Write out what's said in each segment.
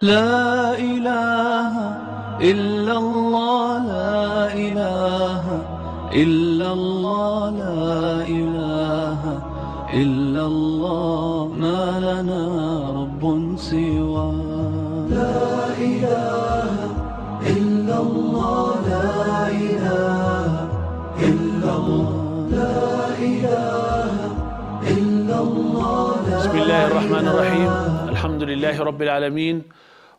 لا إله إلا الله لا إله إلا الله لا إله إلا الله ما لنا رب سوى لا إله إلا الله لا إله إلا الله لا إله إلا الله بسم الله الرحمن الرحيم الحمد لله رب العالمين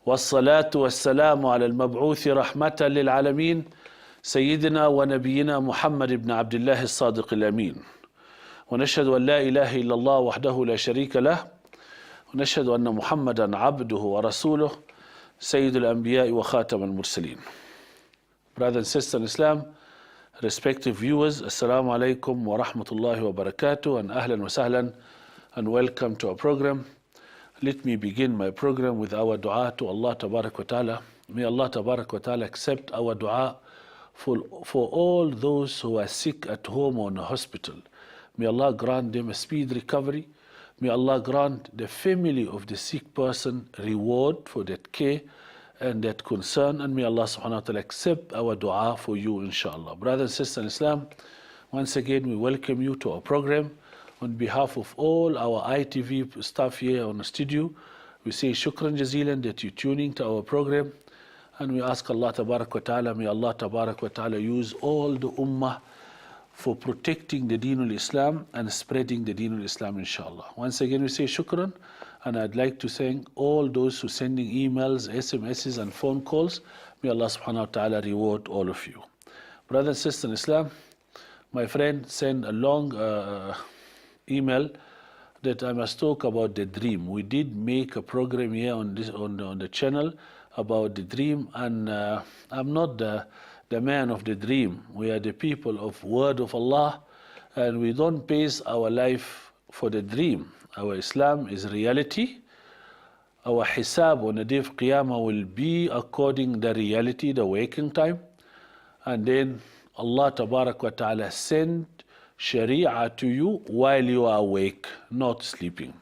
والصلاة والسلام على المبعوث رحمة للعالمين سيدنا ونبينا محمد بن عبد الله الصادق الأمين ونشهد أن لا إله إلا الله وحده لا شريك له ونشهد أن محمدا عبده ورسوله سيد الأنبياء وخاتم المرسلين. Brothers and sisters in Islam, respective viewers, Assalamu alaikum wa rahmatullahi wa barakatuh and ahlan wa sahlan and welcome to our program. Let me begin my program with our dua to Allah Tabarak wa Ta'ala. May Allah Tabarak wa Ta'ala accept our dua for all those who are sick at home or in a hospital. May Allah grant them a speed recovery. May Allah grant the family of the sick person reward for that care and that concern. And may Allah subhanahu wa ta'ala accept our dua for you, inshallah. Brothers and sisters in Islam, once again we welcome you to our program. On behalf of all our ITV staff here on the studio, we say shukran jazilan that you're tuning to our program. And we ask Allah Tabarak wa Ta'ala, may Allah Tabarak wa Ta'ala use all the ummah for protecting the Deen al-Islam and spreading the Deen al-Islam, inshallah. Once again we say shukran, and I'd like to thank all those who are sending emails, SMSs and phone calls. May Allah subhanahu wa ta'ala reward all of you. Brothers and sisters in Islam, my friend sent a long email that I must talk about the dream. We did make a program here on the channel about the dream, and I'm not the man of the dream. We are the people of word of Allah, and we don't base our life for the dream. Our Islam is reality. Our hisab on the day of Qiyamah will be according to the reality, the waking time. And then Allah Tabarak wa Ta'ala sent Sharia to you while you are awake, not sleeping.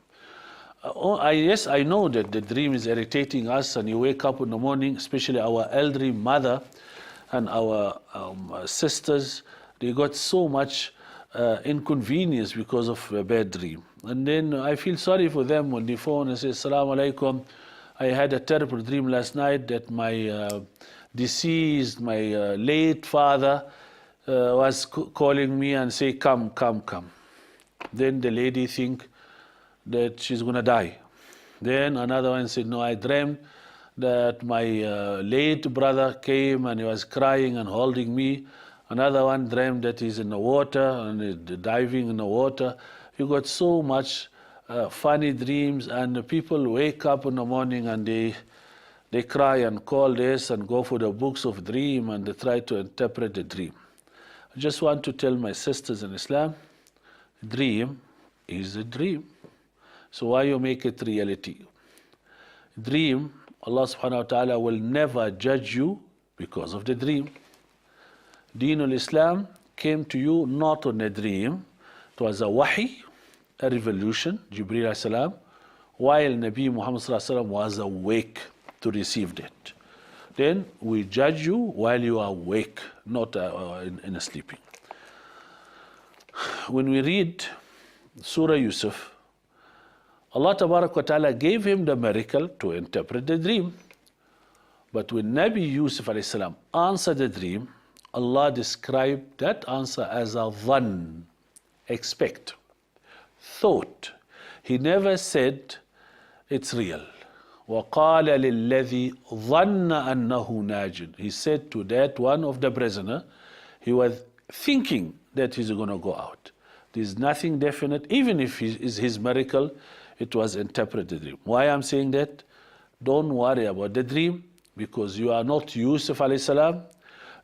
Yes, I know that the dream is irritating us, and you wake up in the morning, especially our elderly mother and our sisters, they got so much inconvenience because of a bad dream. And then I feel sorry for them when they phone and say, Assalamu alaikum, I had a terrible dream last night that my deceased, my late father was calling me and say, come. Then the lady think that she's going to die. Then another one said, no, I dreamt that my late brother came and he was crying and holding me. Another one dreamt that he's in the water and he's diving in the water. You got so much funny dreams, and the people wake up in the morning and they cry and call this and go for the books of dream and they try to interpret the dream. I just want to tell my sisters in Islam, dream is a dream. So why you make it reality? Dream, Allah subhanahu wa ta'ala will never judge you because of the dream. Deen al-Islam came to you not on a dream. It was a wahi, a revelation, Jibreel alayhi salam, while Nabi Muhammad sallallahu alayhi wa sallam was awake to receive that. Then we judge you while you are awake, not in a sleeping. When we read Surah Yusuf, Allah Tabarak wa Ta'ala gave him the miracle to interpret the dream. But when Nabi Yusuf alayhi salam answered the dream, Allah described that answer as a dhann, expect, thought. He never said it's real. وَقَالَ لِلَّذِي ظَنَّ أَنَّهُ نَاجٍ. He said to that one of the prisoner, he was thinking that he's going to go out. There's nothing definite, even if his miracle, it was interpreted dream. Why I'm saying that? Don't worry about the dream, because you are not Yusuf alayhi salam,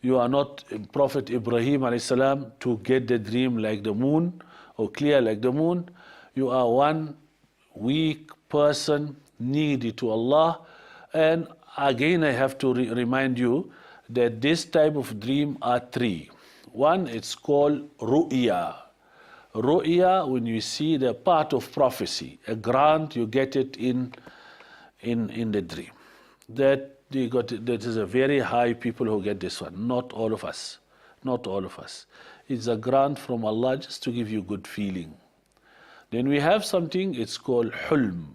you are not Prophet Ibrahim alayhi salam to get the dream like the moon or clear like the moon. You are one weak person, needy to Allah. And again I have to remind you that this type of dream are three. One, it's called ru'ya. Ru'ya, when you see the part of prophecy, a grant, you get it in the dream. that that is a very high people who get this one. Not all of us. Not all of us. It's a grant from Allah just to give you good feeling. Then we have something, it's called hulm.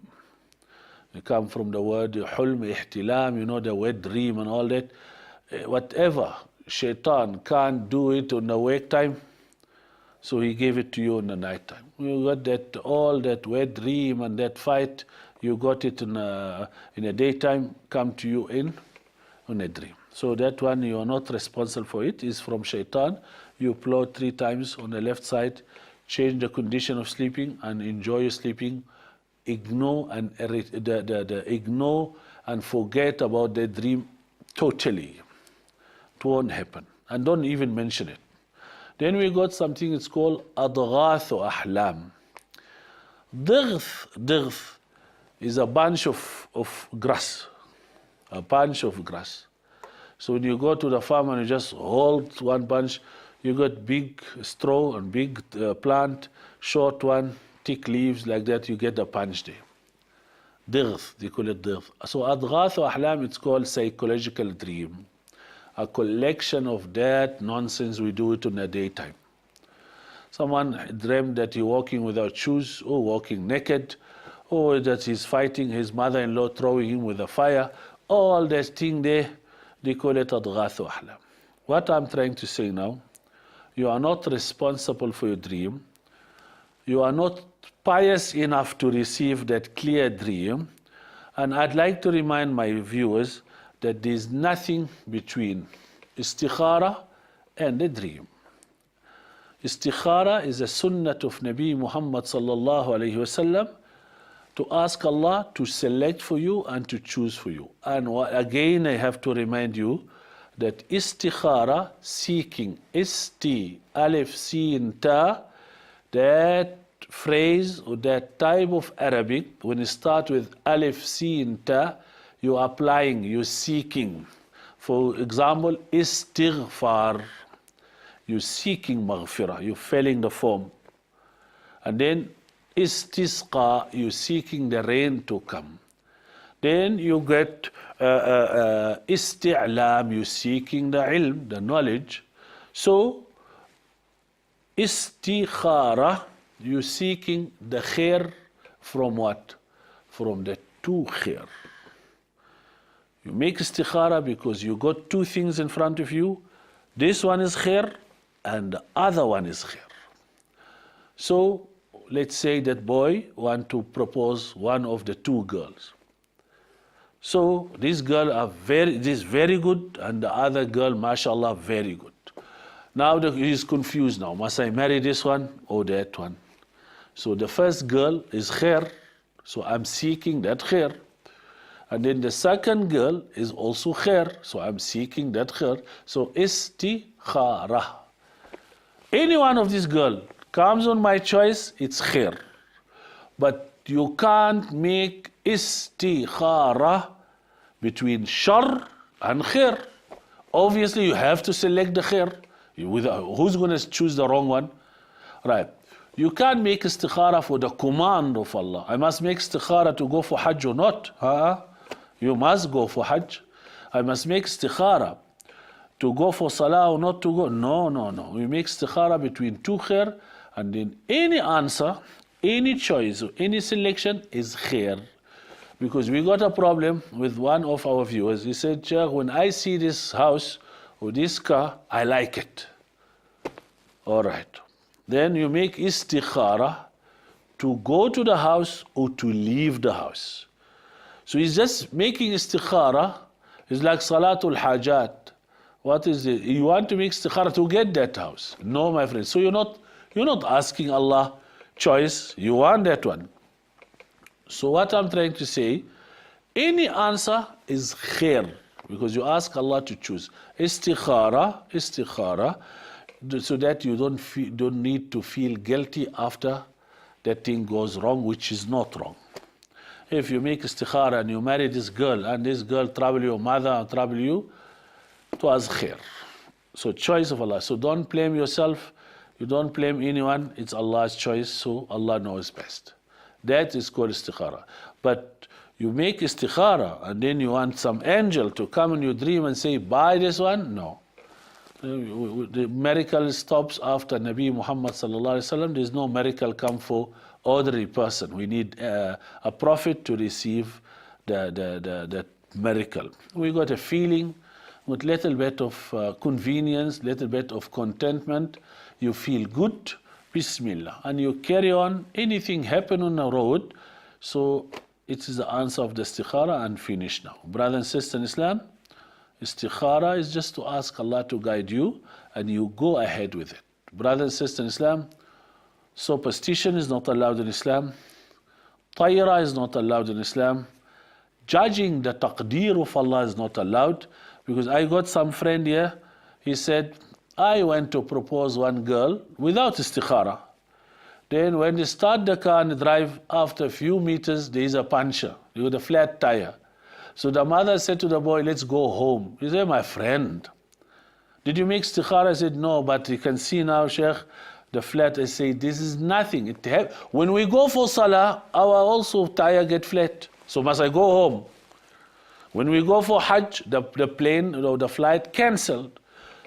It comes from the word hulm, ihtilam, you know, the word dream and all that. Whatever, shaitan can't do it in the wake time, so he gave it to you in the night time. You got that, all that wet dream and that fight, you got it in the daytime, come to you in a dream. So that one, you are not responsible for it, is from shaitan. You plot 3 times on the left side, change the condition of sleeping and enjoy your sleeping. Ignore and ignore and forget about the dream totally. It won't happen. And don't even mention it. Then we got something, it's called adghathu ahlam. Dirth is a bunch of grass. A bunch of grass. So when you go to the farm and you just hold one bunch, you got big straw and big plant, short one, thick leaves like that, you get the punch there. Dirth, they call it dirth. So adghathu ahlam, it's called psychological dream. A collection of that nonsense we do it in the daytime. Someone dreamed that he's walking without shoes, or walking naked, or that he's fighting his mother-in-law, throwing him with a fire. All that thing there, they call it adghathu ahlam. What I'm trying to say now, you are not responsible for your dream. You are not pious enough to receive that clear dream. And I'd like to remind my viewers that there is nothing between istikhara and a dream. Istikhara is a sunnah of Nabi Muhammad sallallahu alayhi wasallam, to ask Allah to select for you and to choose for you. And again, I have to remind you that istikhara, seeking, isti, alif, sin, ta, that phrase or that type of Arabic, when you start with alif, sin, ta, you're applying, you're seeking. For example, istighfar, you're seeking maghfirah, you're filling the form. And then istisqa, you're seeking the rain to come. Then you get isti'lam, you're seeking the ilm, the knowledge. So istikhara, you're seeking the khair from what? From the 2 khair. You make istikhara because you got 2 things in front of you. This one is khair and the other one is khair. So let's say that boy want to propose one of the 2 girls. So this girl is very good and the other girl, mashallah, very good. Now he's confused now. Must I marry this one or that one? So the first girl is khair. So I'm seeking that khair. And then the second girl is also khair. So I'm seeking that khair. So istikhara. Any one of these girls comes on my choice, it's khair. But you can't make istikhara between shar and khair. Obviously, you have to select the khair. Who's going to choose the wrong one? Right. You can't make istikhara for the command of Allah. I must make istikhara to go for Hajj or not. You must go for Hajj. I must make istikhara to go for Salah or not to go. No. We make istikhara between 2 khair, and then any answer, any choice, or any selection is khair. Because we got a problem with one of our viewers. He said, Sheikh, when I see this house or this car, I like it. All right. Then you make istikhara to go to the house or to leave the house. So he's just making istikhara. It's like Salatul Hajat. What is it? You want to make istikhara to get that house. No, my friend. So you're not asking Allah choice. You want that one. So what I'm trying to say, any answer is khair, because you ask Allah to choose. Istikhara, so that you don't need to feel guilty after that thing goes wrong, which is not wrong. If you make istikhara and you marry this girl, and this girl trouble your mother and trouble you, it was khair. So choice of Allah. So don't blame yourself. You don't blame anyone. It's Allah's choice, so Allah knows best. That is called istikhara. But You make istikhara and then you want some angel to come in your dream and say, buy this one? No. The miracle stops after Nabi Muhammad sallallahu alaihi wasallam. There is no miracle come for ordinary person. We need a prophet to receive the miracle. We got a feeling with little bit of convenience, little bit of contentment. You feel good, Bismillah, and you carry on. Anything happen on the road, so it is the answer of the istikhara and finish now. Brothers and sisters in Islam, istikhara is just to ask Allah to guide you and you go ahead with it. Brothers and sisters in Islam, superstition is not allowed in Islam. Tayra is not allowed in Islam. Judging the taqdeer of Allah is not allowed, because I got some friend here, he said, I went to propose one girl without istikhara. Then when they start the car and drive, after a few meters, there is a puncture with a flat tire. So the mother said to the boy, let's go home. He said, my friend, did you make istikhara? I said, no, but you can see now, Sheikh, the flat. I say, this is nothing. When we go for salah, our also tire get flat. So must I go home? When we go for Hajj, the plane or the flight cancelled.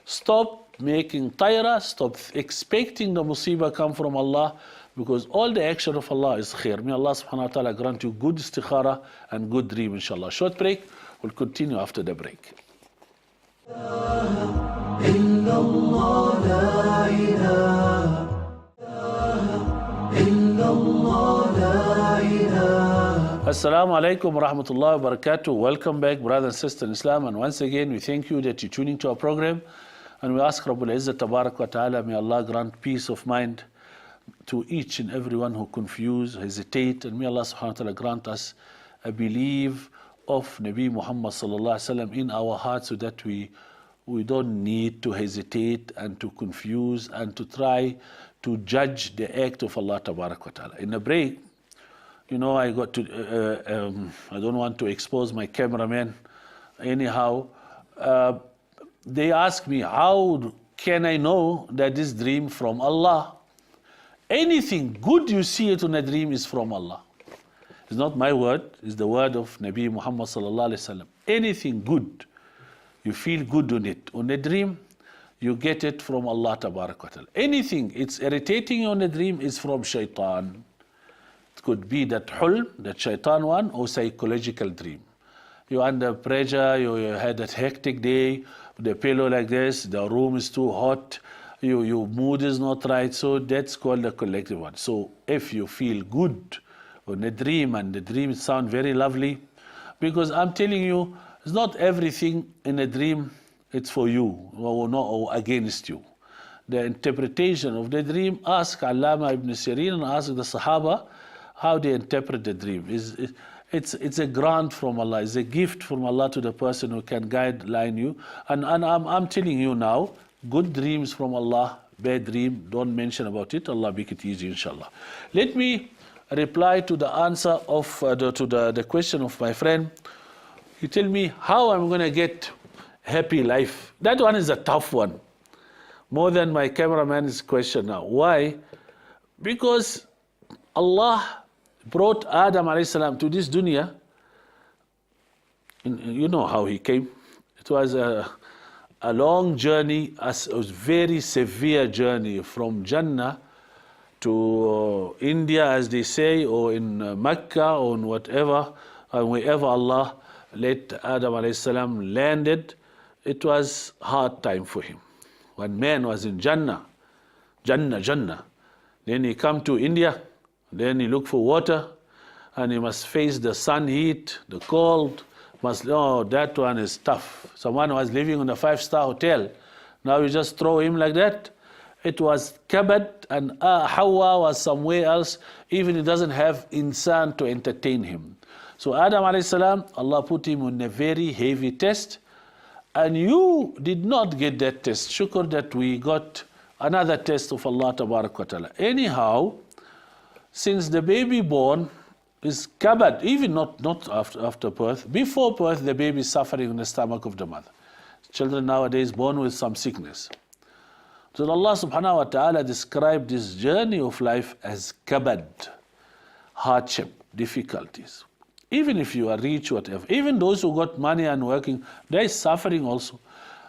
Stop making tayra, stop expecting the musibah come from Allah, because all the action of Allah is khair. May Allah subhanahu wa ta'ala grant you good istikhara and good dream, inshallah. Short break, we'll continue after the break. Assalamu alaikum wa rahmatullahi wa barakatuh. Welcome back, brothers and sisters in Islam. And once again, we thank you that you're tuning to our program. And we ask Rabbul Izzat Tabarak wa Ta'ala, may Allah grant peace of mind to each and everyone who confuse, hesitate. And may Allah subhanahu wa ta'ala grant us a belief of Nabi Muhammad sallallahu alaihi wasallam in our hearts, so that we don't need to hesitate and to confuse and to try to judge the act of Allah Tabarak wa Ta'ala. In a break, you know, I got to, I don't want to expose my cameraman. Anyhow, they asked me, how can I know that this dream from Allah? Anything good you see it on a dream is from Allah. It's not my word, it's the word of Nabi Muhammad sallallahu alaihi wasallam. Anything good, you feel good on it. On a dream, you get it from Allah Tabarak wa Ta'ala. Anything it's irritating you on a dream is from shaitan. It could be that hulm, that shaitan one, or psychological dream. You're under pressure, you had that hectic day, the pillow like this, the room is too hot, your mood is not right, so that's called the collective one. So if you feel good on a dream, and the dream sound very lovely, because I'm telling you, it's not everything in a dream, it's for you, or not, or against you. The interpretation of the dream, ask Allama ibn Sirin and ask the Sahaba how they interpret the dream. It's a grant from Allah, it's a gift from Allah to the person who can guideline you. And I'm telling you now, good dreams from Allah, bad dream, don't mention about it. Allah make it easy, inshallah. Let me reply to the answer of the question of my friend. He tell me how I'm going to get happy life. That one is a tough one, more than my cameraman's question now. Why? Because Allah brought Adam alayhi salam to this dunya. You know how he came. It was a long journey, a very severe journey from Jannah to India, as they say, or in Mecca, or in whatever, wherever Allah let Adam alayhi salam landed. It was hard time for him. One man was in Jannah. Then he come to India. Then he look for water, and he must face the sun heat, the cold. That one is tough. Someone was living in a 5-star hotel. Now you just throw him like that. It was kabad, and Hawa was somewhere else. Even he doesn't have insan to entertain him. So Adam alayhi salam, Allah put him on a very heavy test, and you did not get that test. Shukr that we got another test of Allah Tabarak wa Ta'ala. Anyhow, since the baby born is kabad, even not after birth, before birth the baby is suffering in the stomach of the mother. Children nowadays born with some sickness. So Allah subhanahu wa ta'ala described this journey of life as kabad, hardship, difficulties. Even if you are rich, whatever. Even those who got money and working, there is suffering also.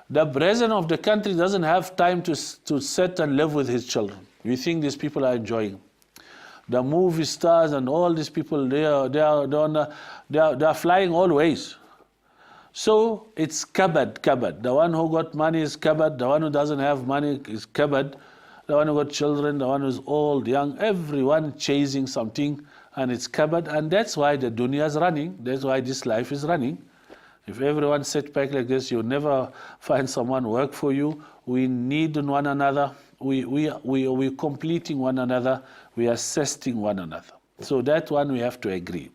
The president of the country doesn't have time to sit and live with his children. You think these people are enjoying? The movie stars and all these people, they are flying all ways. So it's kabad. The one who got money is kabad. The one who doesn't have money is kabad. The one who got children, the one who's old, young, everyone chasing something, and it's kabad. And that's why the dunya is running. That's why this life is running. If everyone sat back like this, you'll never find someone work for you. We need one another. We're completing one another. We are assisting one another. So that one we have to agree.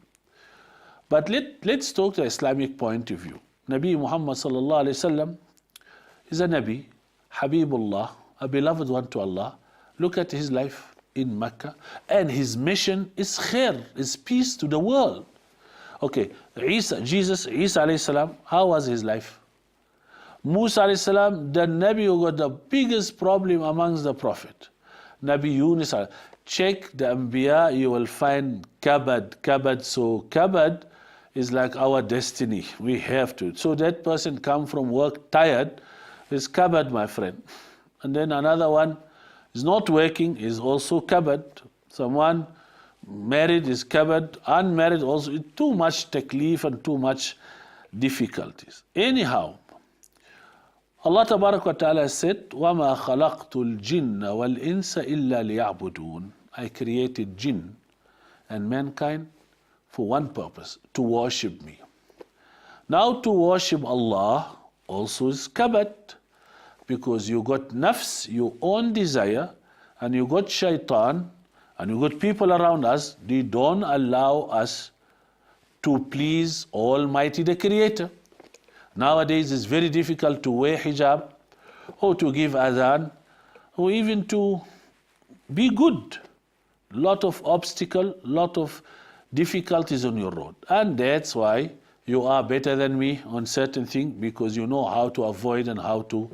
But let's talk the Islamic point of view. Nabi Muhammad sallallahu alayhi wasallam is a Nabi, Habibullah, a beloved one to Allah. Look at his life in Mecca. And his mission is khair, is peace to the world. Okay, Jesus alayhi salam, how was his life? Musa alayhi salam, the Nabi who got the biggest problem amongst the Prophet. Nabi Yunus, check the Anbiya, you will find kabad. So kabad is like our destiny. We have to. So that person come from work tired is kabad, my friend. And then another one is not working, is also kabad. Someone married is kabad, unmarried also. Too much taklif and too much difficulties. Anyhow, Allah Tabarak wa Ta'ala said, وَمَا خَلَقْتُ الْجِنَّ وَالْإِنسَ إِلَّا لِيَعْبُدُونَ I created jinn and mankind for one purpose, to worship me. Now to worship Allah also is kabad, because you got nafs, your own desire, and you got shaitan, and you got people around us, they don't allow us to please Almighty the Creator. Nowadays it's very difficult to wear hijab, or to give adhan, or even to be good. Lot of obstacle, lot of difficulties on your road. And that's why you are better than me on certain things, because you know how to avoid and how to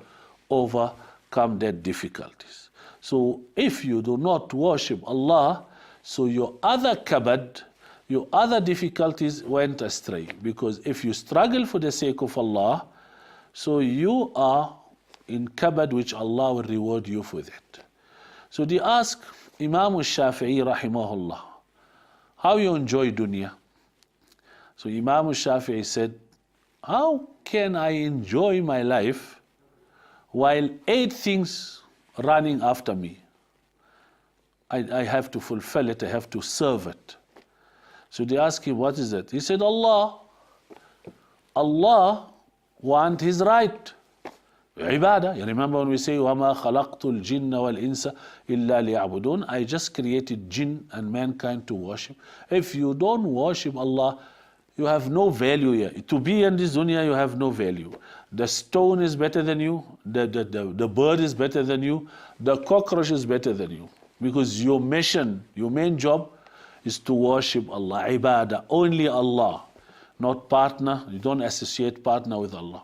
overcome that difficulties. So if you do not worship Allah, so your other kabad, your other difficulties went astray. Because if you struggle for the sake of Allah, so you are in kabad which Allah will reward you for that. So they ask Imam al-Shafi'i rahimahullah, how you enjoy dunya? So Imam al-Shafi'i said, how can I enjoy my life while 8 things running after me? I have to fulfill it, I have to serve it. So they asked him, what is that? He said, Allah. Allah want his right. Ibadah. You remember when we say, وَمَا خَلَقْتُ الْجِنَّ وَالْإِنسَ إِلَّا لِيَعْبُدُونَ I just created jinn and mankind to worship. If you don't worship Allah, you have no value here. To be in this dunya, you have no value. The stone is better than you, the bird is better than you, the cockroach is better than you. Because your mission, your main job is to worship Allah, ibadah, only Allah, not partner. You don't associate partner with Allah.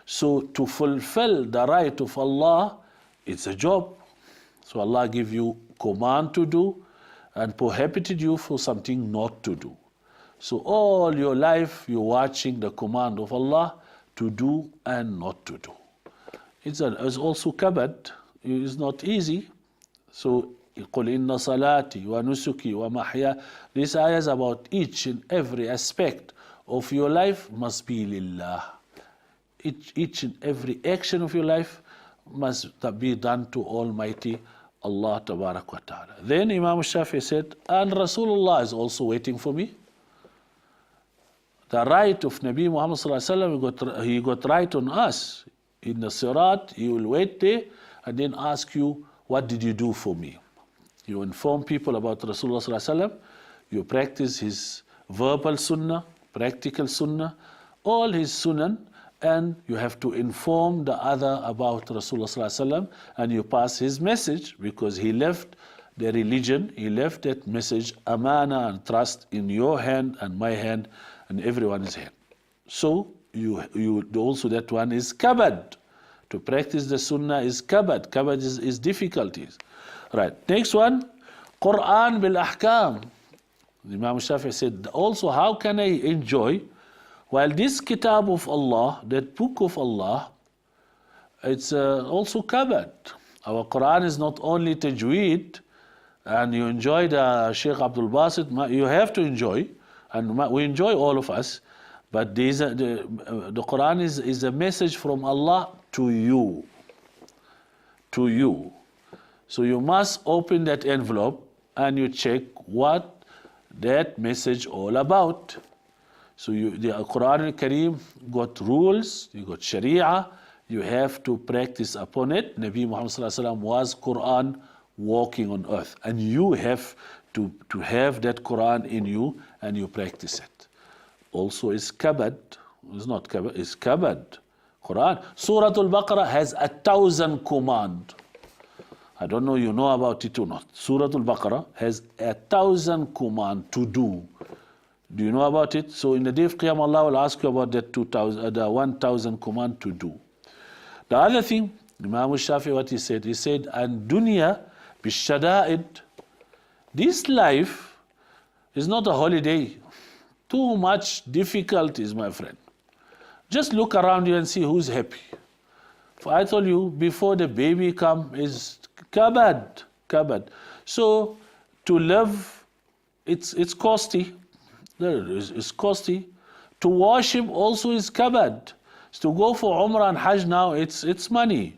So to fulfill the right of Allah, it's a job. So Allah give you command to do and prohibited you for something not to do. So all your life you're watching the command of Allah to do and not to do. It's also kabad. It's not easy. So قُلْ إِنَّ صَلَاتِي وَنُسُكِي وَمَحْيَا This ayah is about each and every aspect of your life must be lillah. Each and every action of your life must be done to Almighty Allah Tabarak wa Ta'ala. Then Imam Shafi said, and Rasulullah is also waiting for me. The right of Nabi Muhammad sallallahu alaihi wasallam, he got right on us. In the Sirat, he will wait there and then ask you, what did you do for me? You inform people about Rasulullah sallallahu alaihi wasallam. You practice his verbal sunnah, practical sunnah, all his sunnah, and you have to inform the other about Rasulullah sallallahu alaihi wasallam, and you pass his message, because he left the religion, he left that message, amana and trust in your hand and my hand and everyone's hand. So you also, that one is kabad. To practice the sunnah is kabad. Kabad is difficulties. Right. Next one, Quran bil ahkam. Imam Shafi said, also how can I enjoy while this kitab of Allah, that book of Allah, it's also covered. Our Quran is not only tajweed, and you enjoy the Sheikh Abdul Basit, you have to enjoy, and we enjoy all of us, but the Quran is a message from Allah to you. To you. So you must open that envelope and you check what that message all about. So the Quran al-Kareem got rules, you got Sharia, you have to practice upon it. Nabi Muhammad sallallahu alaihi wasallam was Quran walking on earth, and you have to have that Quran in you and you practice it. Also is kabad, it's not kabad, it's kabad. Quran. Surah Al-Baqarah has 1,000 command. I don't know you know about it or not. Surah Al-Baqarah has 1,000 command to do. Do you know about it? So in the day of Qiyam, Allah will ask you about that 1,000 command to do. The other thing, Imam Shafi, what he said, and dunya bishada'id. This life is not a holiday. Too much difficulties, my friend. Just look around you and see who's happy. For I told you, before the baby come is kabad. So to live, it's costly. It's costly. To worship also is kabad. So to go for Umrah and Hajj now, it's money.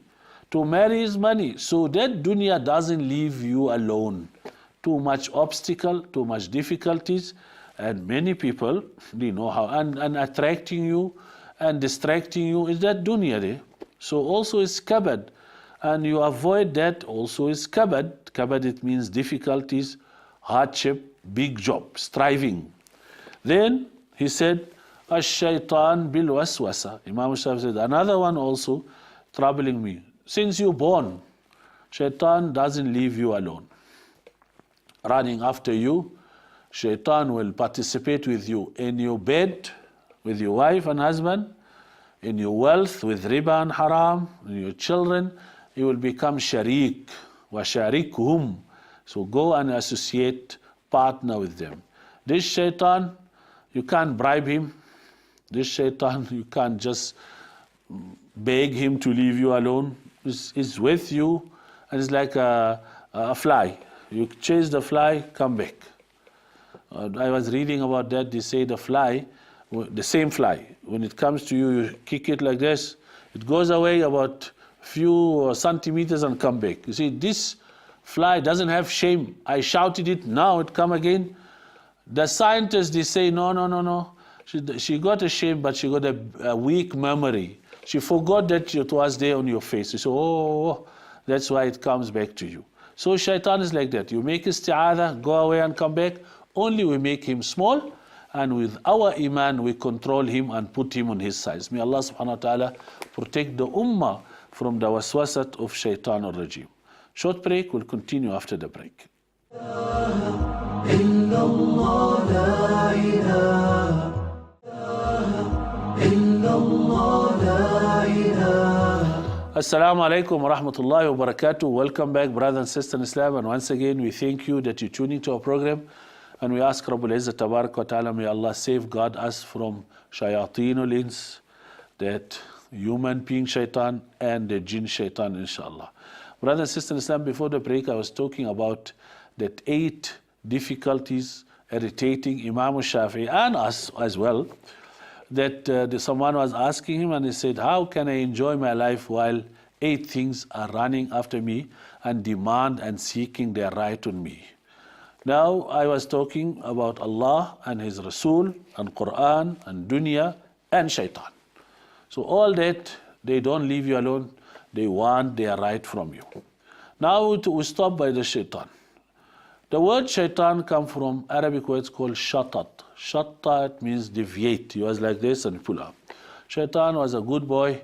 To marry is money. So that dunya doesn't leave you alone. Too much obstacle, too much difficulties, and many people, they know how, and attracting you and distracting you is that dunya there. So also is kabad. And you avoid that also is kabad. Kabad, it means difficulties, hardship, big job, striving. Then he said, Ash-shaytan bil waswasa. Imam Shafi said, another one also troubling me. Since you're born, shaitan doesn't leave you alone. Running after you, shaitan will participate with you in your bed, with your wife and husband, in your wealth with riba and haram, in your children. You will become sharik, wa sharikhum. So go and associate, partner with them. This shaitan, you can't bribe him. This shaitan, you can't just beg him to leave you alone. It's with you, and it's like a fly. You chase the fly, come back. I was reading about that. They say the fly, the same fly, when it comes to you, you kick it like this, it goes away about few centimeters and come back. You see, this fly doesn't have shame. I shouted it, now it come again. The scientists, they say, no. She got a shame, but she got a weak memory. She forgot that it was there on your face. You say, oh, that's why it comes back to you. So shaitan is like that. You make isti'adha, go away and come back. Only we make him small, and with our iman we control him and put him on his size. May Allah subhanahu wa ta'ala protect the ummah from the waswasat of shaitan or rajim. Short break, we'll continue after the break. Assalamu alaikum wa rahmatullahi wa barakatuh. Welcome back, brothers and sisters in Islam. And once again, we thank you that you tune into our program. And we ask Rabbul Izzat Tabarak wa Ta'ala, may Allah safeguard us from shayateen ins, that human being shaitan and the jinn shaitan, inshallah. Brothers and sisters in Islam, before the break, I was talking about that 8 difficulties irritating Imam Shafi and us as well. That someone was asking him, and he said, how can I enjoy my life while 8 things are running after me and demand and seeking their right on me? Now I was talking about Allah and His Rasul and Quran and dunya and shaitan. So all that, they don't leave you alone. They want their right from you. Now we stop by the shaitan. The word shaitan comes from Arabic words called shatat. Shatat means deviate. He was like this and pull up. Shaitan was a good boy,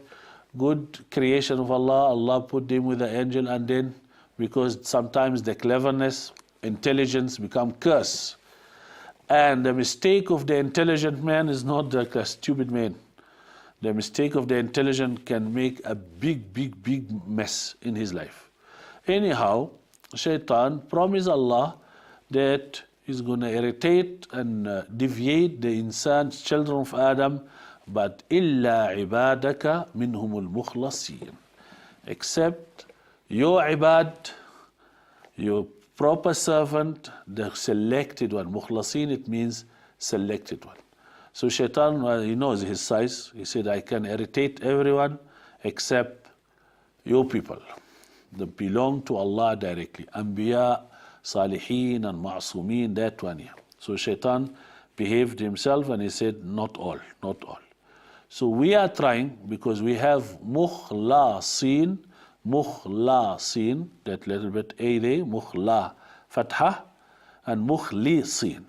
good creation of Allah. Allah put him with the angel, and then because sometimes the cleverness, intelligence become curse. And the mistake of the intelligent man is not like a stupid man. The mistake of the intelligent can make a big mess in his life. Anyhow, shaitan promised Allah that is going to irritate and deviate the insan, children of Adam, but إِلَّا عِبَادَكَ مِنْهُمُ الْمُخْلَصِينَ, except your ibad, your proper servant, the selected one. Mukhlasin, it means selected one. So Shaitan, he knows his size. He said, I can irritate everyone except your people that belong to Allah directly. Anbiya, Salihin and Ma'sumin, that one here. So Shaitan behaved himself and he said, not all, not all. So we are trying, because we have Mukhlasin, that little bit A there, Mukhla, Fatha, and Mukhlisin.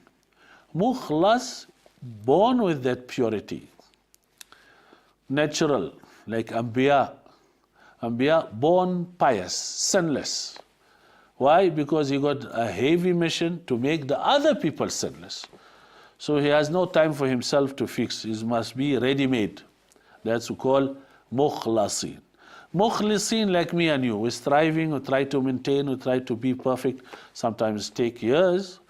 Mukhlas, born with that purity, natural, like Anbiya. Anbiya, born pious, sinless. Why? Because he got a heavy mission to make the other people sinless. So he has no time for himself to fix. He must be ready-made. That's what we call Mukhlasin. Mukhlisin, like me and you, we're striving, we try to maintain, we try to be perfect. Sometimes take years,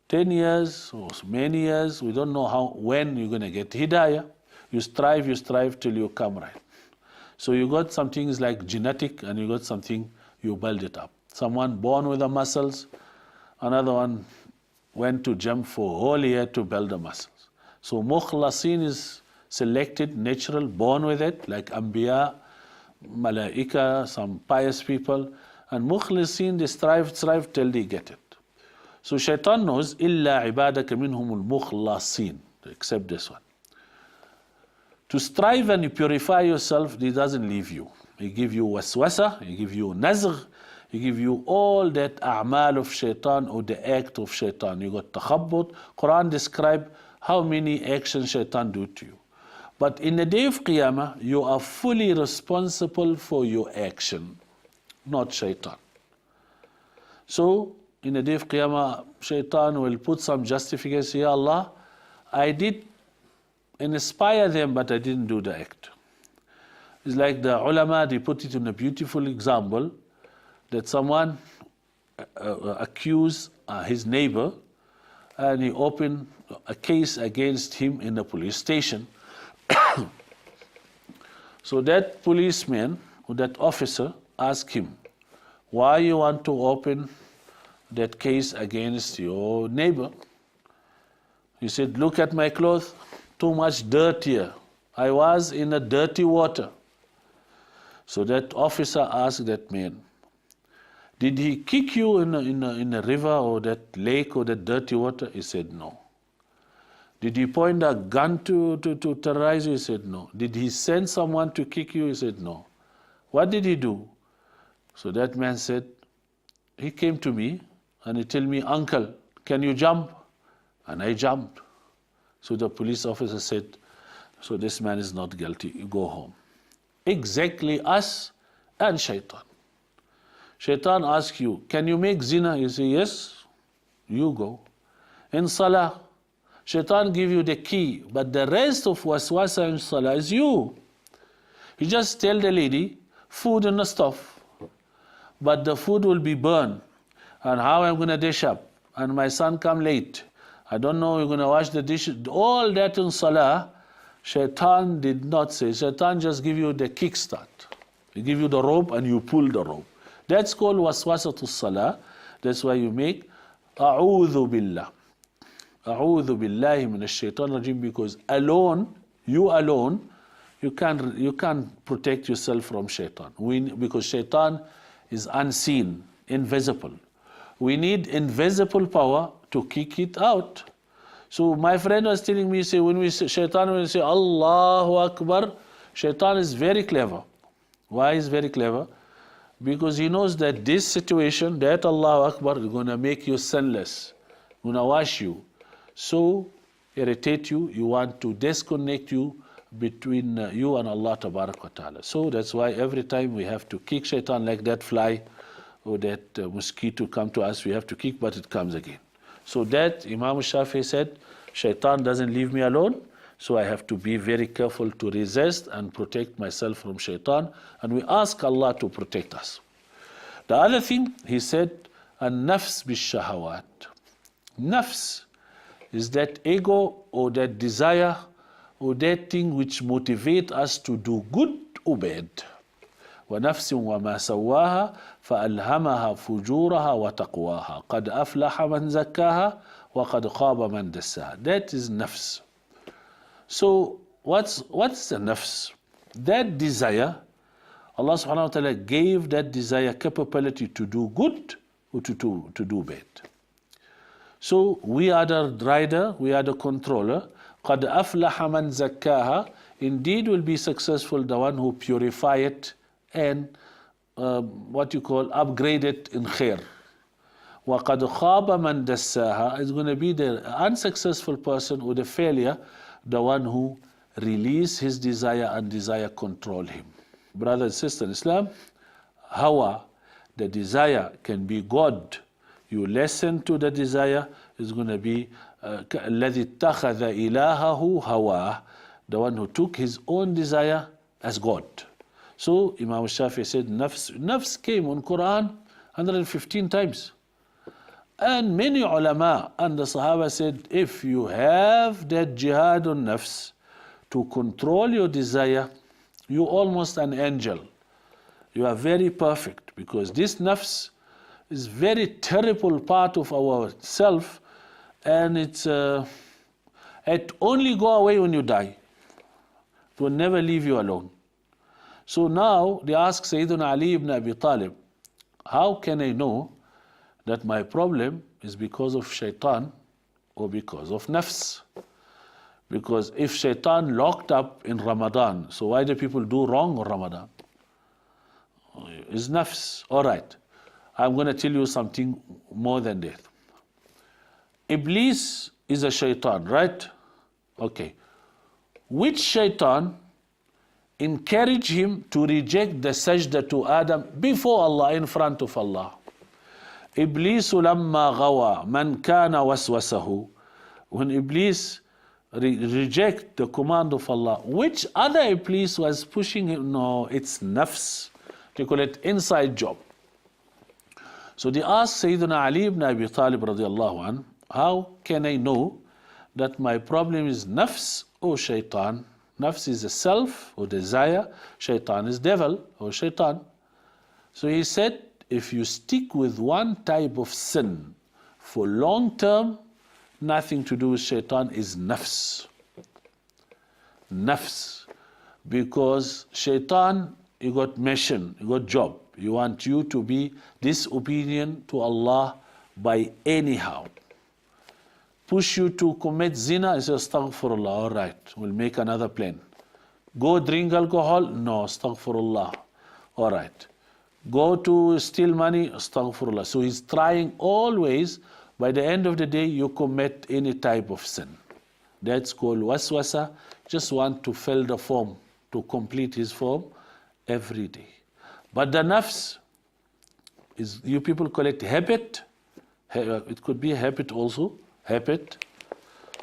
10 years, or many years. We don't know when you're going to get hidayah. You strive till you come right. So you got some things like genetic, and you got something, you build it up. Someone born with the muscles, another one went to gym for a whole year to build the muscles. So Mukhlasin is selected, natural, born with it, like Anbiya, Malaika, some pious people. And Mukhlisin, they strive till they get it. So Shaitan knows, إِلَّا عِبَادَكَ مِنْهُمُ الْمُخْلَصِينَ, except this one. To strive and purify yourself, he doesn't leave you. He give you waswasa, he give you nazgh, he give you all that a'mal of shaitan, or the act of shaitan. You got takhabbut. Quran describe how many actions shaitan do to you. But in the day of Qiyamah, you are fully responsible for your action, not shaitan. So, in the day of Qiyamah, shaitan will put some justification. Ya Allah, I did inspire them, but I didn't do the act. It's like the ulama, they put it in a beautiful example, that someone accused his neighbor, and he opened a case against him in the police station. So that policeman, or that officer, asked him, why you want to open that case against your neighbor? He said, look at my clothes, too much dirt here. I was in a dirty water. So that officer asked that man, did he kick you in a river or that lake or that dirty water? He said, no. Did he point a gun to terrorize you? He said, no. Did he send someone to kick you? He said, no. What did he do? So that man said, he came to me and he told me, uncle, can you jump? And I jumped. So the police officer said, so this man is not guilty, you go home. Exactly us and shaitan. Shaitan asks you, can you make zina? You say, yes, you go. In salah, shaitan give you the key, but the rest of waswasa in salah is you. You just tell the lady, food in the stove, but the food will be burned. And how I'm going to dish up? And my son come late. I don't know, you're going to wash the dishes. All that in salah, shaitan did not say. Shaitan just give you the kickstart. He give you the rope and you pull the rope. That's called waswasatul salah. That's why you make a'udhu billah. A'udhu billahi minash shaitan rajim, because alone, you can't protect yourself from shaitan. Because shaitan is unseen, invisible. We need invisible power to kick it out. So my friend was telling me, say, when we say shaitan, when we say Allahu Akbar, shaitan is very clever. Why is very clever? Because he knows that this situation, that Allahu Akbar, is going to make you sinless, going to wash you. So irritate you, you want to disconnect you between you and Allah Tabarak wa Ta'ala. So that's why every time we have to kick shaitan, like that fly or that mosquito come to us, we have to kick, but it comes again. So that Imam Shafi'i said, shaitan doesn't leave me alone, so I have to be very careful to resist and protect myself from shaitan, and we ask Allah to protect us. The other thing, he said, an-nafs bish-shahawat. Nafs is that ego or that desire or that thing which motivate us to do good or bad. ونفس وما سواها فألهمها فجورها وتقواها قد أفلح من زكاها وقد خاب من دساها. That is nafs. So what's the nafs? That desire, Allah subhanahu wa ta'ala gave that desire capability to do good or to do bad. So we are the rider, we are the controller. قد أفلح من زكاها. Indeed will be successful the one who purify it and what you call upgrade it in khair. وَقَدْ خَابَ مَنْ دَسَّاهَا is going to be the unsuccessful person or the failure, the one who release his desire and desire control him. Brother and sister in Islam, hawa, the desire can be God. You listen to the desire, is going to be الَّذِي اتَّخَذَ إِلَهَهُ هَوَاهُ, the one who took his own desire as God. So Imam Shafi said nafs came on Quran 115 times. And many ulama and the Sahaba said, if you have that jihad on nafs to control your desire, you're almost an angel. You are very perfect, because this nafs is very terrible part of our self, and it only go away when you die. It will never leave you alone. So now they ask Sayyidina Ali ibn Abi Talib, how can I know that my problem is because of shaitan or because of nafs? Because if shaitan locked up in Ramadan, so why do people do wrong on Ramadan? It's nafs. All right. I'm going to tell you something more than that. Iblis is a shaitan, right? Okay. Which shaitan encouraged him to reject the sajda to Adam before Allah, in front of Allah? Iblis lamma ghawa man kana waswasahu. When Iblis reject the command of Allah, which other Iblis was pushing him? No, it's nafs. They call it inside job. So they asked Sayyidina Ali ibn Abi Talib radiallahu anh, how can I know that my problem is nafs or shaitan? Nafs is a self or desire, shaitan is devil or shaitan. So he said, if you stick with one type of sin for long term, nothing to do with shaitan, is nafs. Nafs. Because shaitan, you got mission, you got job. You want you to be disobedient to Allah by anyhow. Push you to commit zina, he says, astaghfirullah, all right, we'll make another plan. Go drink alcohol, no, astaghfirullah, all right. Go to steal money, astaghfirullah. So he's trying always, by the end of the day, you commit any type of sin. That's called waswasa. Just want to fill the form, to complete his form every day. But the nafs, is, you people call it habit. It could be a habit also, habit.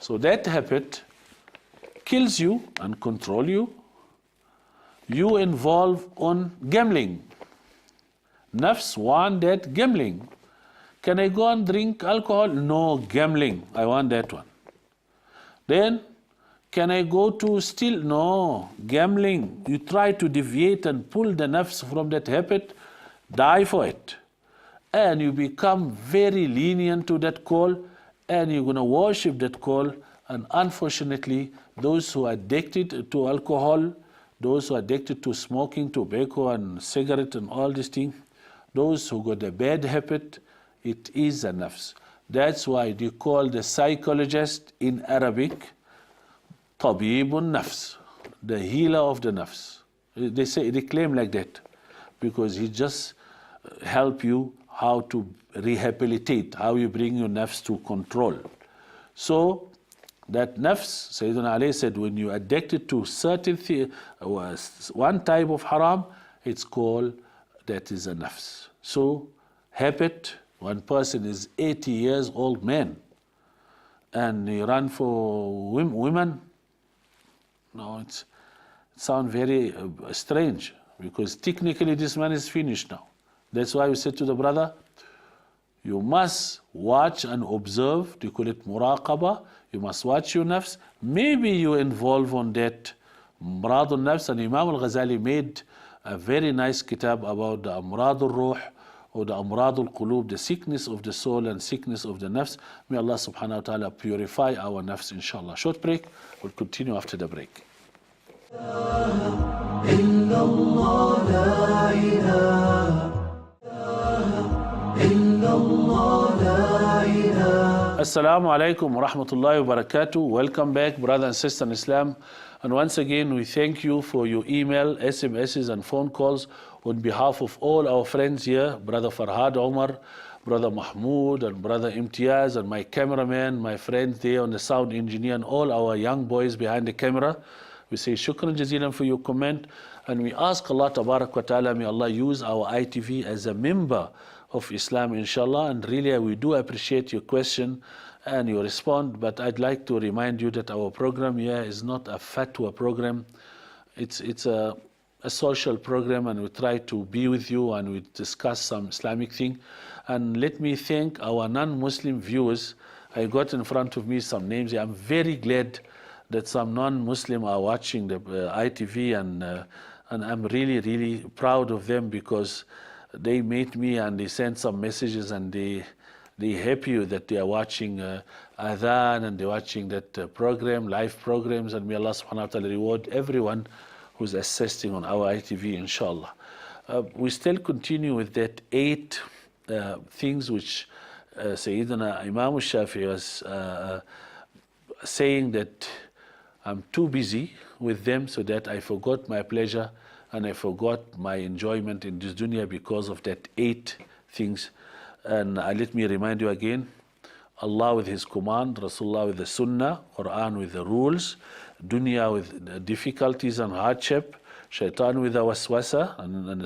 So that habit kills you and control you. You involve on gambling. Nafs want that gambling. Can I go and drink alcohol? No, gambling. I want that one. Then, can I go to steal? No, gambling. You try to deviate and pull the nafs from that habit, die for it. And you become very lenient to that call, and you're going to worship that call. And unfortunately, those who are addicted to alcohol, those who are addicted to smoking, tobacco and cigarette and all these things, those who got a bad habit, it is a nafs. That's why they call the psychologist in Arabic Tabibun Nafs, the healer of the nafs. They claim like that, because he just help you how to rehabilitate, how you bring your nafs to control. So that nafs, Sayyidina Ali said, when you addicted to certain one type of haram, it's called, that is a nafs. So habit, one person is 80 years old man and he run for women. No, it sounds very strange, because technically this man is finished now. That's why we said to the brother, You must watch and observe. You call it muraqaba. You must watch your nafs. Maybe you involve on that amrad al-nafs. And Imam al-Ghazali made a very nice kitab about the amrad al-ruh, or the amrad al-qulub, the sickness of the soul and sickness of the nafs. May Allah subhanahu wa ta'ala purify our nafs, inshallah. Short break. We'll continue after the break. Assalamu alaikum wa rahmatullahi wa barakatuh. Welcome back, brother and sister in Islam. And once again, we thank you for your email, SMSs, and phone calls on behalf of all our friends here, Brother Farhad Omar, Brother Mahmoud, and Brother Imtiaz, and my cameraman, my friends there on the sound engineer, and all our young boys behind the camera. We say shukran jazilan for your comment, and we ask Allah tabarak wa ta'ala, may Allah use our ITV as a member of Islam, inshallah. And really, we do appreciate your question and your response, but I'd like to remind you that our program here is not a fatwa program. It's a social program, and we try to be with you and we discuss some Islamic thing. And let me thank our non-Muslim viewers. I got in front of me some names. I'm very glad that some non-Muslim are watching the ITV, and I'm really, really proud of them, because they met me and they sent some messages, and they happy that they are watching Adhan, and they're watching that program, live programs, and may Allah subhanahu wa ta'ala reward everyone who's assisting on our ITV, inshallah. We still continue with that 8 things which Sayyidina Imam al-Shafi'i was saying that I'm too busy with them, so that I forgot my pleasure and I forgot my enjoyment in this dunya because of that 8 things. And let me remind you again, Allah with His command, Rasulullah with the Sunnah, Quran with the rules, dunya with difficulties and hardship, shaitan with the waswasa, and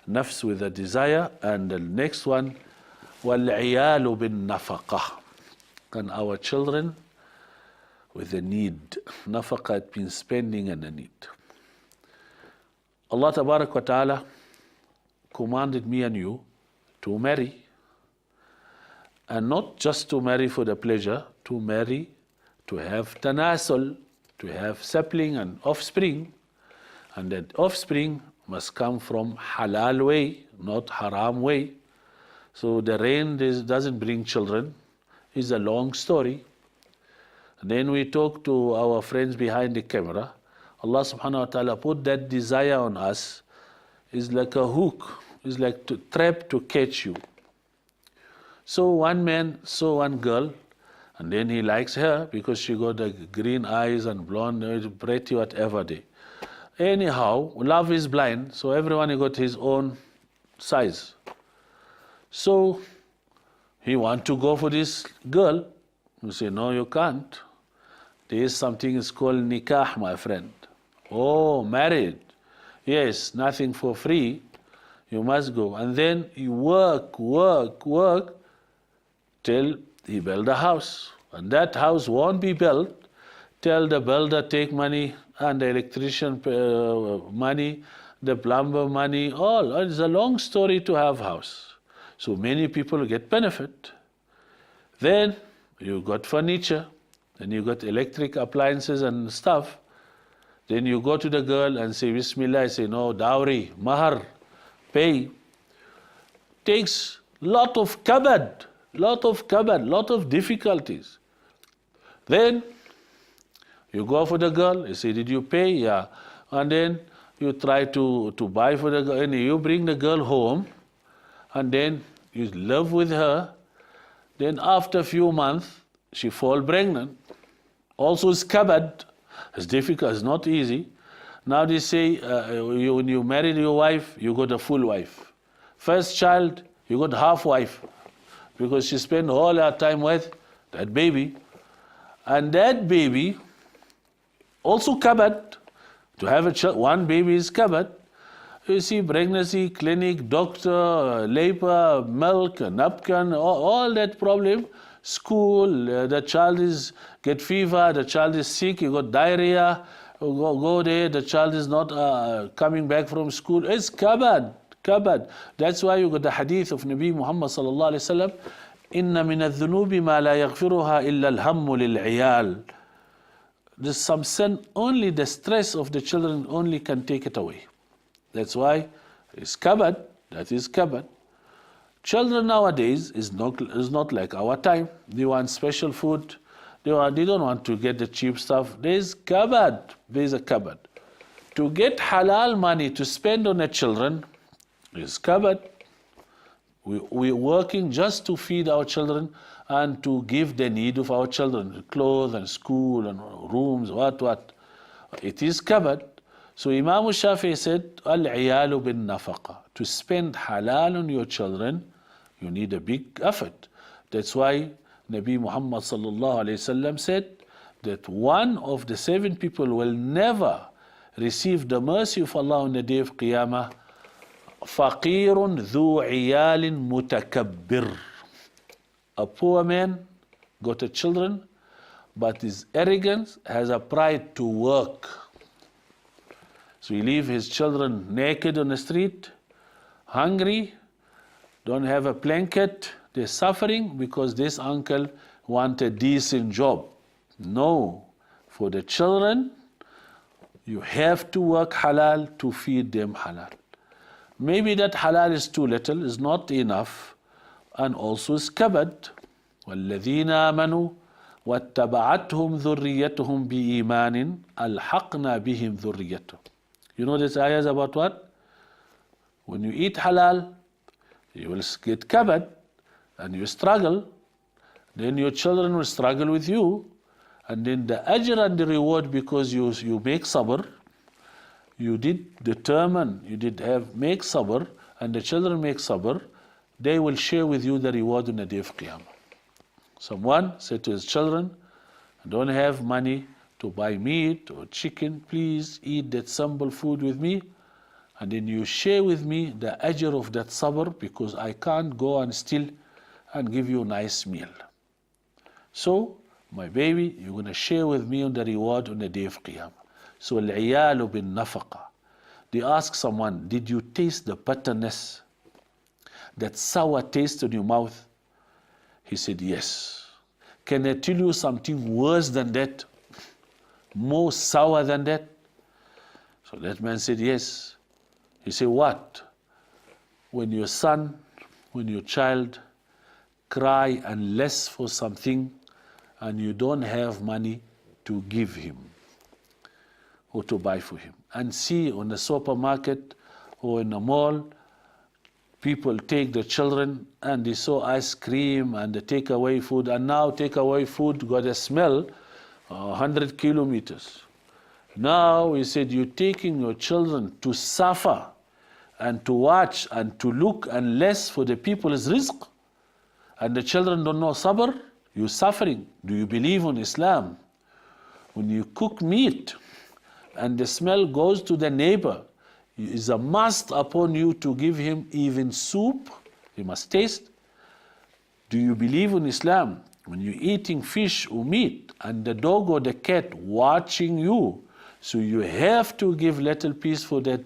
nafs with the desire, and the next one, وَالْعِيَالُ بِالنَّفَقَةِ, and our children with the need. Nafaqah means spending and the need. Allah tabarak wa ta'ala commanded me and you to marry, and not just to marry for the pleasure, to marry, to have tanasul, to have sapling and offspring, and that offspring must come from halal way, not haram way. So the rain doesn't bring children. It's a long story. And then we talk to our friends behind the camera. Allah subhanahu wa ta'ala put that desire on us. It's like a hook. It's like a trap to catch you. So one man saw one girl, and then he likes her because she got the green eyes and blonde, pretty, whatever day. Anyhow, love is blind, so everyone got his own size. So he want to go for this girl. You say, no, you can't. There is something is called nikah, my friend. Oh, married. Yes, nothing for free. You must go. And then you work till he build a house. And that house won't be built till the builder take money, and the electrician money, the plumber money, all. It's a long story to have house. So many people get benefit. Then you got furniture, then you got electric appliances and stuff. Then you go to the girl and say, Bismillah, I say, no, dowry, mahar, pay. Takes lot of kabad, lot of difficulties. Then you go for the girl, you say, did you pay? Yeah. And then you try to buy for the girl, and you bring the girl home, and then you live with her. Then after a few months, she fall pregnant. Also it's kabad. It's difficult, it's not easy. Now they say, when you married your wife, you got a full wife. First child, you got half wife, because she spent all her time with that baby. And that baby, also kabad. To have a child, one baby is kabad. You see, pregnancy, clinic, doctor, labor, milk, napkin, all that problem. School, the child get fever, the child is sick, you got diarrhea, go there, the child is not coming back from school. It's kabad. kabad. That's why you got the hadith of Nabi Muhammad sallallahu alaihi wasallam, inna min adh-dhunubi ma la yaghfiruha illa al-hammu lil-'iyal. There's some sin, only the stress of the children only can take it away. That's why it's kabad, that is kabad. Children nowadays is not like our time. They want special food. They don't want to get the cheap stuff. There's kabad. There's a kabad. To get halal money to spend on the children is kabad. We're working just to feed our children and to give the need of our children, clothes and school and rooms, what. It is kabad. So Imam Shafi'i said, al-'iyalu bin nafaqa. To spend halal on your children, you need a big effort. That's why Nabi Muhammad sallallahu alayhi wasallam said that one of the 7 people will never receive the mercy of Allah on the day of Qiyamah. Faqirun dhu iyalin mutakabbir. A poor man got a children, but his arrogance has a pride to work. So he leave his children naked on the street, hungry, don't have a blanket, they're suffering because this uncle wants a decent job. No, for the children, you have to work halal to feed them halal. Maybe that halal is too little, is not enough, and also is kabad. وَالَّذِينَ آمَنُوا وَاتَّبَعَتْهُمْ ذُرِّيَّتُهُمْ بِإِيمَانٍ أَلْحَقْنَا بِهِمْ ذُرِّيَّتُهُمْ. You know this ayah is about what? When you eat halal, you will get kabad, and you struggle, then your children will struggle with you, and then the ajr and the reward, because you make sabr, you did determine, you did make sabr, and the children make sabr, they will share with you the reward on the day of Qiyamah. Someone said to his children, I don't have money to buy meat or chicken, please eat that simple food with me, and then you share with me the ajr of that sabr, because I can't go and steal and give you a nice meal. So, my baby, you're going to share with me on the reward on the day of Qiyamah. So, al-'iyalu bin nafaqa. They ask someone, did you taste the bitterness, that sour taste in your mouth? He said, yes. Can I tell you something worse than that? More sour than that? So that man said, yes. He said, what? When your son, when your child cry and less for something, and you don't have money to give him or to buy for him. And see on the supermarket or in the mall, people take the children and they saw ice cream and the takeaway food, and now takeaway food got a smell 100 kilometers. Now he said, you're taking your children to suffer and to watch and to look and less for the people's rizq, and the children don't know sabr. You're suffering. Do you believe in Islam? When you cook meat and the smell goes to the neighbor, it is a must upon you to give him even soup. He must taste. Do you believe in Islam? When you're eating fish or meat and the dog or the cat watching you, so you have to give little piece for that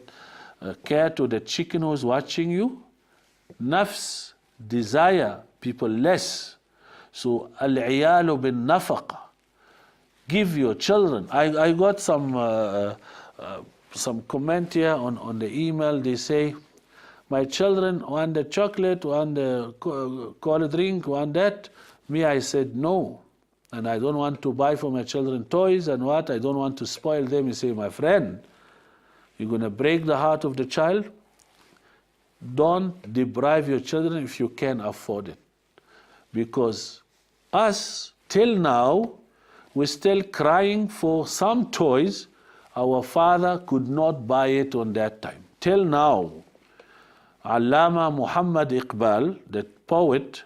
cat or the chicken who's watching you? Nafs, desire, people less. So, al-'iyalu bin nafaqa. Give your children. I got some comment here on the email. They say, my children want the chocolate, want the cold drink, want that. Me, I said no. And I don't want to buy for my children toys and what. I don't want to spoil them. You say, my friend, you're going to break the heart of the child. Don't deprive your children if you can afford it. Because us, till now, we're still crying for some toys. Our father could not buy it on that time. Till now, Allama Muhammad Iqbal, that poet,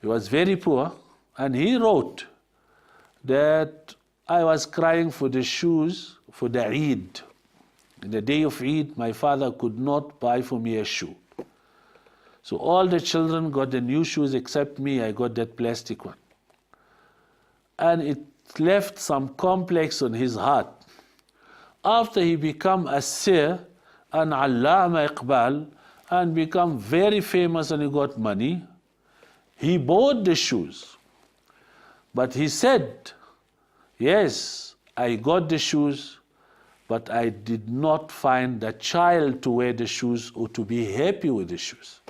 he was very poor, and he wrote that I was crying for the shoes for the Eid. In the day of Eid, my father could not buy for me a shoe. So all the children got the new shoes except me. I got that plastic one. And it left some complex on his heart. After he became a seer, an Allama Iqbal and become very famous and he got money. He bought the shoes. But he said, yes, I got the shoes, but I did not find the child to wear the shoes or to be happy with the shoes.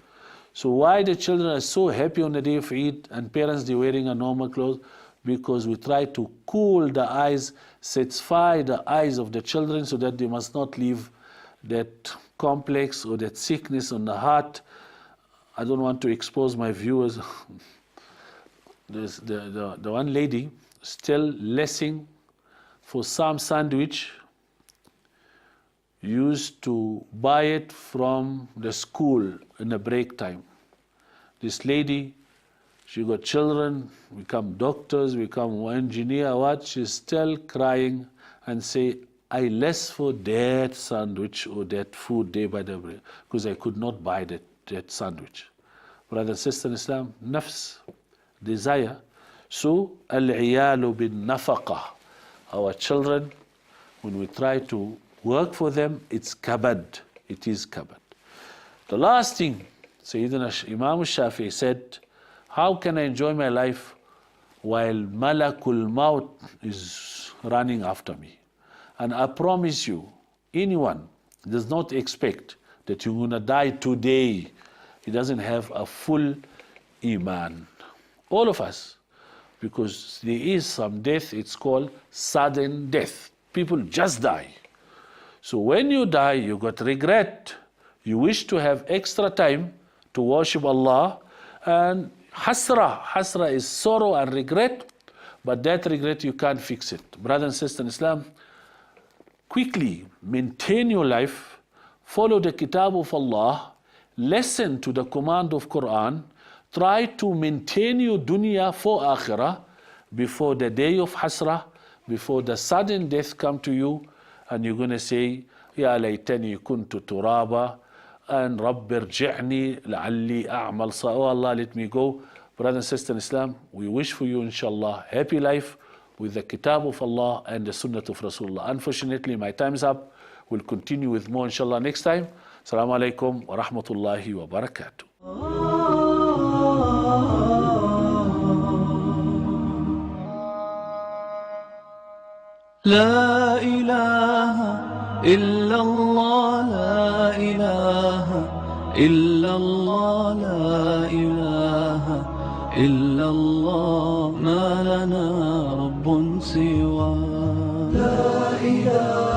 So why the children are so happy on the day of Eid and parents they're wearing a normal clothes? Because we try to cool the eyes, satisfy the eyes of the children so that they must not leave that complex or that sickness on the heart. I don't want to expose my viewers. There's the one lady still lessing for some sandwich, used to buy it from the school in the break time. This lady, she got children, become doctors, become engineer, what? She's still crying and say, I less for that sandwich or that food day by the break because I could not buy that sandwich. Brothers and sisters in Islam, nafs, desire. So, al-iyalu bin nafaqa. Our children, when we try to work for them, it's kabad. It is kabad. The last thing, Sayyidina Imam Shafi'i said, how can I enjoy my life while Malakul Maut is running after me? And I promise you, anyone does not expect that you're going to die today. He doesn't have a full iman. All of us. Because there is some death, it's called sudden death. People just die. So when you die, you got regret. You wish to have extra time to worship Allah. And hasra. Hasra is sorrow and regret. But that regret, you can't fix it. Brothers and sisters in Islam, quickly maintain your life. Follow the kitab of Allah. Listen to the command of Quran. Try to maintain your dunya for akhirah before the day of hasrah, before the sudden death come to you, and you're going to say, Ya laytani kuntu turaba, and Rabbi irji'ni la'alli a'mal sa. Oh Allah, let me go. Brothers and sisters in Islam, we wish for you, inshallah, happy life with the kitab of Allah and the sunnah of Rasulullah. Unfortunately, my time is up. We'll continue with more, inshallah, next time. Assalamu alaikum wa rahmatullahi wa barakatuh. لا إله إلا الله لا إله إلا الله لا إله إلا الله ما لنا رب سواه لا إله